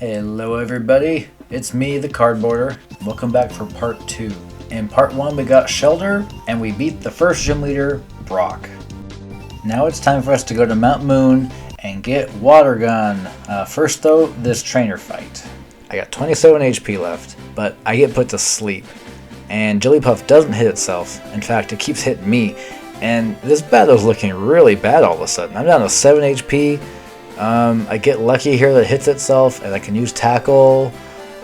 Hello everybody, it's me, the Cardboarder. Welcome back for part 2. In part 1 we got Shelter, and we beat the first gym leader, Brock. Now it's time for us to go to Mount Moon and get Water Gun. First though, this trainer fight. I got 27 HP left, but I get put to sleep. And Jigglypuff doesn't hit itself. In fact, it keeps hitting me. And this battle's looking really bad all of a sudden. I'm down to 7 HP. I get lucky here that it hits itself, and I can use Tackle,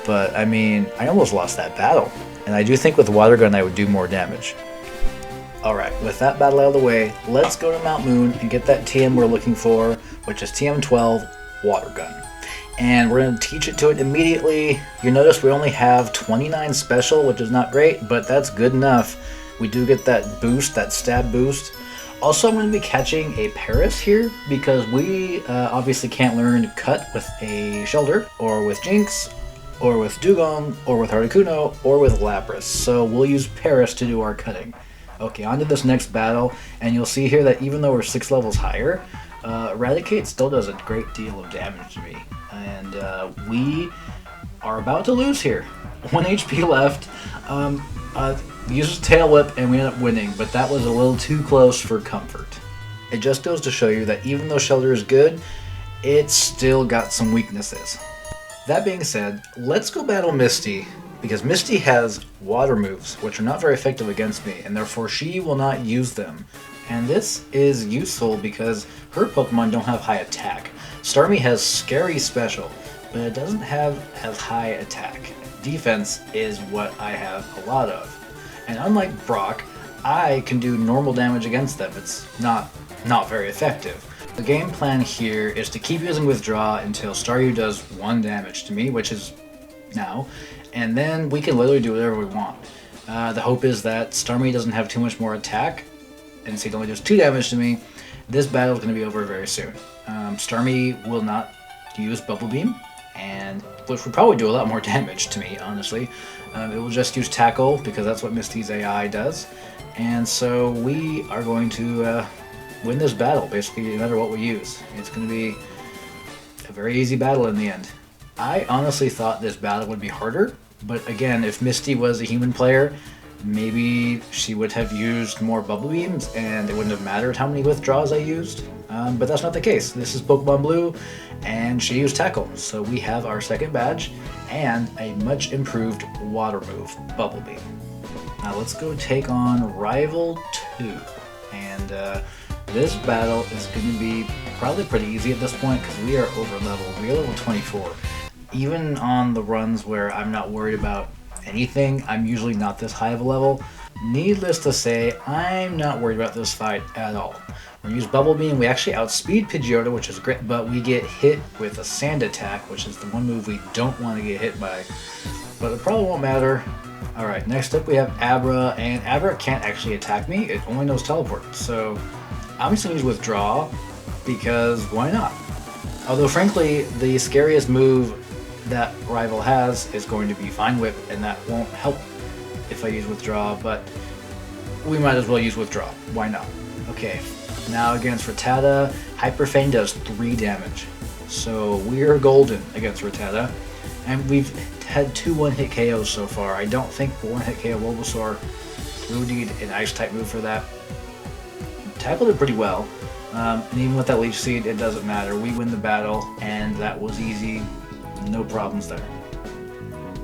but I mean, I almost lost that battle. And I do think with Water Gun I would do more damage. Alright, with that battle out of the way, let's go to Mount Moon and get that TM we're looking for, which is TM12 Water Gun. And we're going to teach it to it immediately. You notice we only have 29 special, which is not great, but that's good enough. We do get that boost, that stab boost. Also, I'm going to be catching a Paris here, because we obviously can't learn Cut with a Shelter, or with Jinx, or with Dugong, or with Articuno, or with Lapras. So we'll use Paris to do our cutting. Okay, on to this next battle, and you'll see here that even though we're 6 levels higher, Eradicate still does a great deal of damage to me. And we are about to lose here. 1 HP left. Uses Tail Whip and we end up winning, but that was a little too close for comfort. It just goes to show you that even though Shelter is good, it's still got some weaknesses. That being said, let's go battle Misty, because Misty has water moves, which are not very effective against me, and therefore she will not use them. And this is useful because her Pokemon don't have high attack. Starmie has Scary Special, but it doesn't have as high attack. Defense is what I have a lot of. And unlike Brock, I can do normal damage against them. It's not very effective. The game plan here is to keep using Withdraw until Staryu does 1 damage to me, which is now, and then we can literally do whatever we want. The hope is that Starmie doesn't have too much more attack, and so it only does 2 damage to me. This battle is going to be over very soon. Starmie will not use Bubble Beam, and which would probably do a lot more damage to me, honestly. It will just use Tackle, because that's what Misty's AI does. And so we are going to win this battle, basically, no matter what we use. It's going to be a very easy battle in the end. I honestly thought this battle would be harder, but again, if Misty was a human player, maybe she would have used more Bubble Beams, and it wouldn't have mattered how many withdraws I used. But that's not the case. This is Pokemon Blue, and she used Tackle. So we have our second badge, and a much improved water move, Bubble Beam. Now let's go take on Rival 2. And this battle is going to be probably pretty easy at this point, because we are over leveled. We are level 24. Even on the runs where I'm not worried about anything, I'm usually not this high of a level. Needless to say, I'm not worried about this fight at all. When we use Bubble Beam, we actually outspeed Pidgeotto, which is great, but we get hit with a Sand Attack, which is the one move we don't want to get hit by. But it probably won't matter. Alright, next up we have Abra, and Abra can't actually attack me, it only knows Teleport. So I'm just going to use Withdraw, because why not? Although frankly, the scariest move that Rival has is going to be Vine Whip, and that won't help if I use Withdraw, but we might as well use Withdraw. Why not? Okay, now against Rattata, Hyper Feint does 3 damage. So we're golden against Rattata, and we've had 2 one-hit KOs so far. I don't think the one-hit KO Bulbasaur will need an Ice-type move for that. Tackled it pretty well, and even with that Leech Seed, it doesn't matter. We win the battle, and that was easy. No problems there.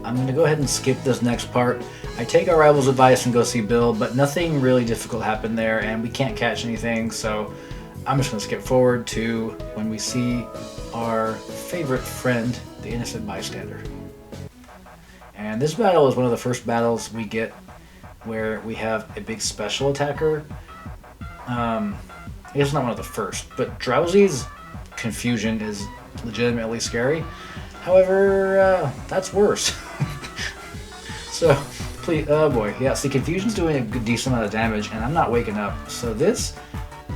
I'm going to go ahead and skip this next part. I take our rival's advice and go see Bill, but nothing really difficult happened there, and we can't catch anything, so I'm just going to skip forward to when we see our favorite friend, the innocent bystander. And this battle is one of the first battles we get where we have a big special attacker. I guess it's not one of the first, but Drowsy's Confusion is legitimately scary. However, that's worse. So, please, oh boy, yeah, see, Confusion's doing a good, decent amount of damage, and I'm not waking up. So this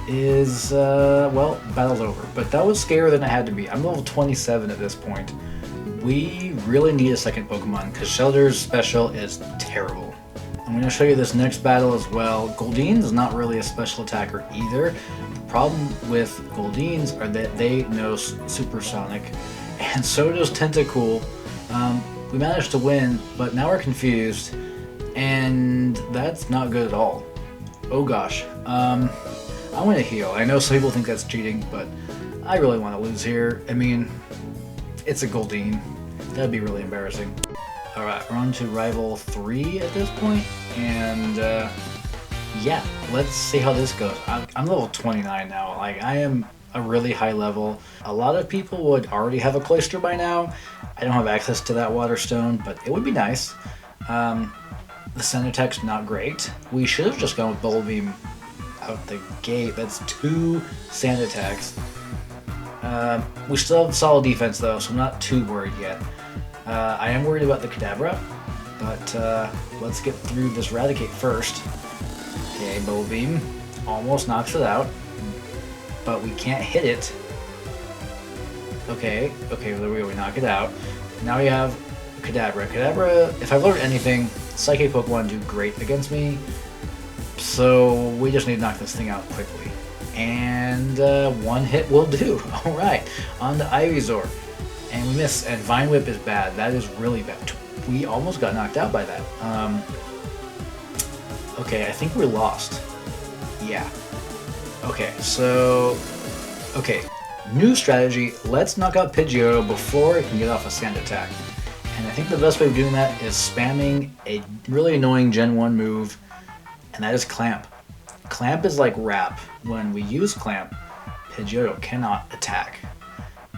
is, well, battle's over. But that was scarier than it had to be. I'm level 27 at this point. We really need a second Pokemon, because Shelter's special is terrible. I'm going to show you this next battle as well. Goldine's not really a special attacker either. The problem with Goldines are that they know Supersonic, and so does Tentacool. We managed to win, but now we're confused, and that's not good at all. Oh gosh. I'm gonna heal. I know some people think that's cheating, but I really want to lose here. I mean, it's a Goldeen. That'd be really embarrassing. Alright, we're on to Rival 3 at this point, and yeah, let's see how this goes. I'm level 29 now. Like, I am a really high level. A lot of people would already have a Cloyster by now. I don't have access to that Water Stone, but it would be nice. The Sand Attack's not great. We should have just gone with Bubble Beam out the gate. That's 2 Sand Attacks. We still have solid defense though, so I'm not too worried yet. I am worried about the Kadabra, but let's get through this Raticate first. Okay, Bubble Beam almost knocks it out, but we can't hit it. Okay, there we go, we knock it out. Now we have Kadabra. Kadabra, if I've learned anything, Psychic Pokemon do great against me, so we just need to knock this thing out quickly. And one hit will do. Alright, on to Ivysaur. And we miss, and Vine Whip is bad. That is really bad. We almost got knocked out by that. Okay, I think we're lost. Yeah. Okay, so... Okay, new strategy. Let's knock out Pidgeotto before it can get off a Sand Attack. And I think the best way of doing that is spamming a really annoying Gen 1 move, and that is Clamp. Clamp is like Wrap. When we use Clamp, Pidgeotto cannot attack.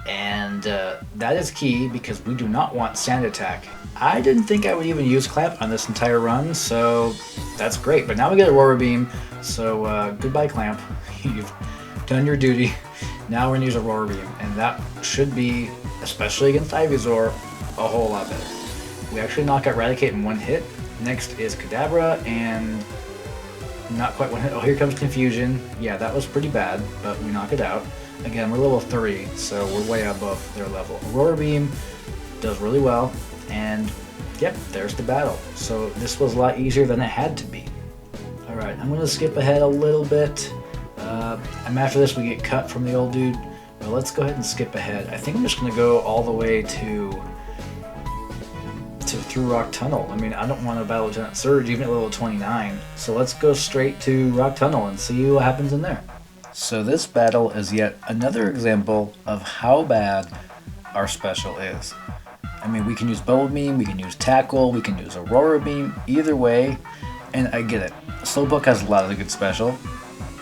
And that is key because we do not want Sand Attack. I didn't think I would even use Clamp on this entire run, so that's great. But now we get Aurora Beam, so goodbye Clamp. You've done your duty. Now we're going to use Aurora Beam, and that should be, especially against Ivysaur, a whole lot better. We actually knock out Raticate in one hit. Next is Kadabra, and not quite one hit. Oh, here comes Confusion. Yeah, that was pretty bad, but we knock it out. Again, we're level 3, so we're way above their level. Aurora Beam does really well, and yep, there's the battle. So this was a lot easier than it had to be. Alright, I'm going to skip ahead a little bit. And after this we get cut from the old dude, but let's go ahead and skip ahead. I think I'm just going to go all the way to through Rock Tunnel. I mean, I don't want to battle Lieutenant Surge even at level 29, so let's go straight to Rock Tunnel and see what happens in there. So this battle is yet another example of how bad our special is. I mean, we can use Bubble Beam, we can use Tackle, we can use Aurora Beam, either way, and I get it. Slowpoke has a lot of the good special,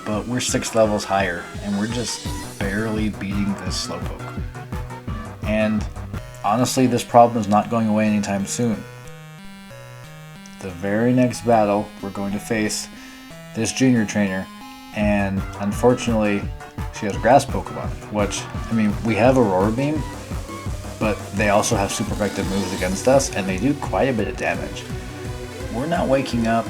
but we're 6 levels higher, and we're just barely beating this Slowpoke. And honestly, this problem is not going away anytime soon. The very next battle, we're going to face this junior trainer, and unfortunately, she has Grass Pokemon, which, I mean, we have Aurora Beam, but they also have super effective moves against us, and they do quite a bit of damage. We're not waking up.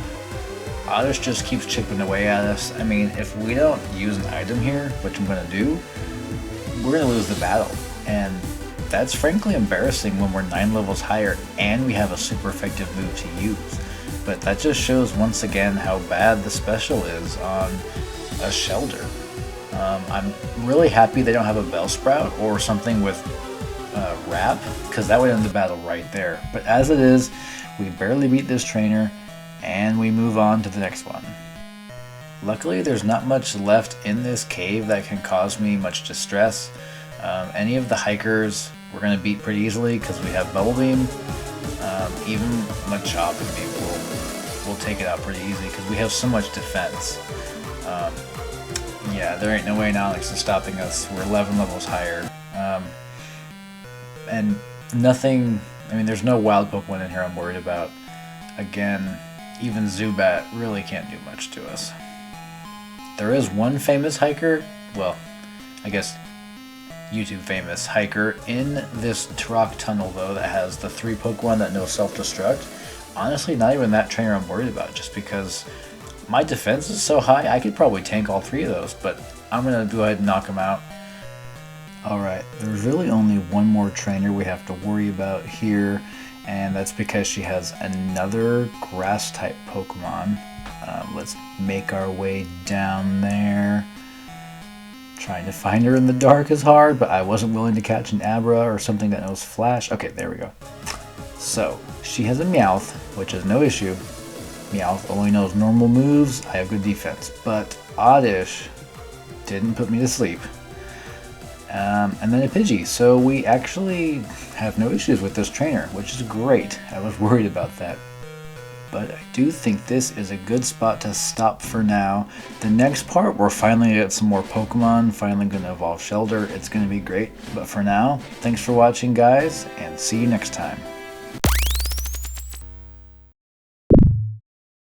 Oddish just keeps chipping away at us. I mean, if we don't use an item here, which I'm going to do, we're going to lose the battle. And that's frankly embarrassing when we're 9 levels higher and we have a super effective move to use. But that just shows once again how bad the special is on a Shelter. I'm really happy they don't have a Bellsprout or something with Wrap, because that would end the battle right there. But as it is, we barely beat this trainer, and we move on to the next one. Luckily, there's not much left in this cave that can cause me much distress. Any of the hikers we're going to beat pretty easily because we have Bubble Beam. Even Machop and me will take it out pretty easy because we have so much defense. Yeah, there ain't no way Onyx is stopping us. We're 11 levels higher. And nothing, I mean, there's no wild Pokemon in here I'm worried about. Again, even Zubat really can't do much to us. There is one famous hiker, well, I guess YouTube famous hiker in this Rock Tunnel though that has the 3 Pokemon that know self-destruct. Honestly, not even that trainer I'm worried about, just because my defense is so high I could probably tank all 3 of those, but I'm going to go ahead and knock them out. Alright, there's really only one more trainer we have to worry about here, and that's because she has another grass-type Pokemon. Let's make our way down there. Trying to find her in the dark is hard, but I wasn't willing to catch an Abra or something that knows Flash. Okay, there we go. So, she has a Meowth, which is no issue. Meowth only knows normal moves, I have good defense. But Oddish didn't put me to sleep. And then a Pidgey, so we actually have no issues with this trainer, which is great. I was worried about that. But I do think this is a good spot to stop for now. The next part, we're finally going to get some more Pokemon, finally going to evolve Shelter. It's going to be great. But for now, thanks for watching, guys, and see you next time.